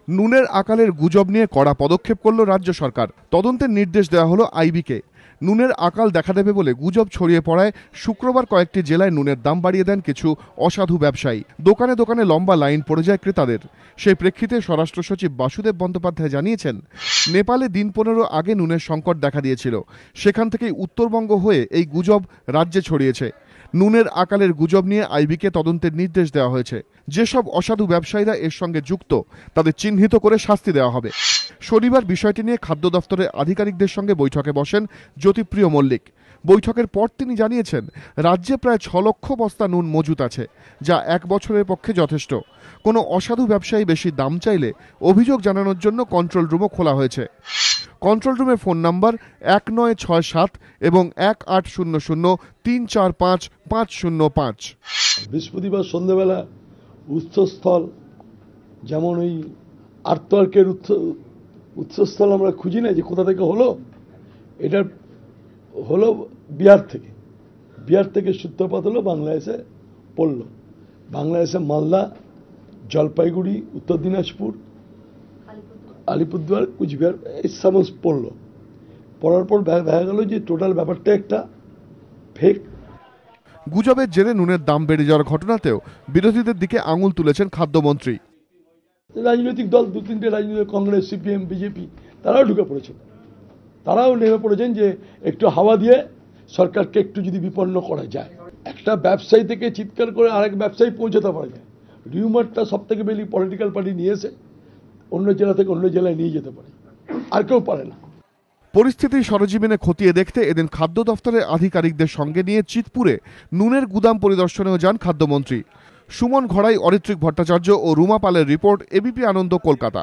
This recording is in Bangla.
নুনের আকালের গুজব নিয়ে কড়া পদক্ষেপ করল রাজ্য সরকার। তদন্তের নির্দেশ দেওয়া হলো আইবিকে। নুনের আকাল দেখা দেবে বলে গুজব ছড়িয়ে পড়ায় শুক্রবার কয়েকটি জেলায় নুনের দাম বাড়িয়ে দেন কিছু অসাধু ব্যবসায়ী। দোকানে দোকানে লম্বা লাইন পড়ে যায় ক্রেতাদের। সেই প্রেক্ষিতে স্বরাষ্ট্র সচিব বাসুদেব বন্দ্যোপাধ্যায় জানিয়েছেন, নেপালে দিন 15 আগে নুনের সংকট দেখা দিয়েছিল। সেখান থেকেই উত্তরবঙ্গ হয়ে এই গুজব রাজ্যে ছড়িয়েছে। নুনের আকালের গুজব নিয়ে আইবিকে তদন্তের নির্দেশ দেওয়া হয়েছে। যেসব অসাধু ব্যবসায়ীরা এর সঙ্গে যুক্ত তাদের চিহ্নিত করে শাস্তি দেওয়া হবে। শনিবার বিষয়টি নিয়ে খাদ্য দফতরের আধিকারিকদের সঙ্গে বৈঠকে বসেন জ্যোতিপ্রিয় মল্লিক। বৈঠকের পর তিনি জানিয়েছেন, রাজ্যে প্রায় 6 লক্ষ বস্তা নুন মজুত আছে, যা 1 বছরের পক্ষে যথেষ্ট। কোনো অসাধু ব্যবসায়ী বেশি দাম চাইলে অভিযোগ জানানোর জন্য কন্ট্রোল রুমও খোলা হয়েছে। কন্ট্রোল রুমের ফোন নাম্বার 1967 এবং 1800-345-505। বৃহস্পতিবার সন্ধ্যাবেলা উৎসস্থল, যেমন ওই আর্তর্কের উৎসস্থল আমরা খুঁজি না যে কোথা থেকে হলো, এটা হলো বিহার থেকে সূত্রপাত হলো, বাংলাদেশে পড়ল। বাংলাদেশে মালদা, জলপাইগুড়ি, উত্তর দিনাজপুর, আলিপুরদুয়ার, কুচবিহার এই সমস্ত পড়লো। পড়ার পর দেখা গেল যে টোটাল ব্যাপারটা একটা ফেক। গুজবের জেরে নুনের দাম বেড়ে যাওয়ার ঘটনাতেও বিরোধীদের দিকে আঙুল তুলেছেন খাদ্যমন্ত্রী। রাজনৈতিক দল 2-3টে রাজনৈতিক, কংগ্রেস, সিপিএম, বিজেপি, তারাও ঢুকে পড়েছেন। তারাও নেমে পড়েছেন যে একটু হাওয়া দিয়ে সরকারকে একটু যদি বিপন্ন করা যায়। একটা ব্যবসায়ী থেকে চিৎকার করে আরেক ব্যবসায়ী পৌঁছাতে পারা যায়। রিউমারটা সব থেকে বেশি পলিটিক্যাল পার্টি নিয়ে এসে অন্য জেলা থেকে অন্য জেলায় নিয়ে যেতে পারে, আর কেউ পারে না। পরিস্থিতি সরজীবনে খতিয়ে দেখতে এদিন খাদ্য দফতরের আধিকারিকদের সঙ্গে নিয়ে চিতপুরে নুনের গুদাম পরিদর্শনেও যান খাদ্যমন্ত্রী। সুমন ঘড়াই, অরিত্রিক ভট্টাচার্য ও রুমা পালের রিপোর্ট, এবিপি আনন্দ, কলকাতা।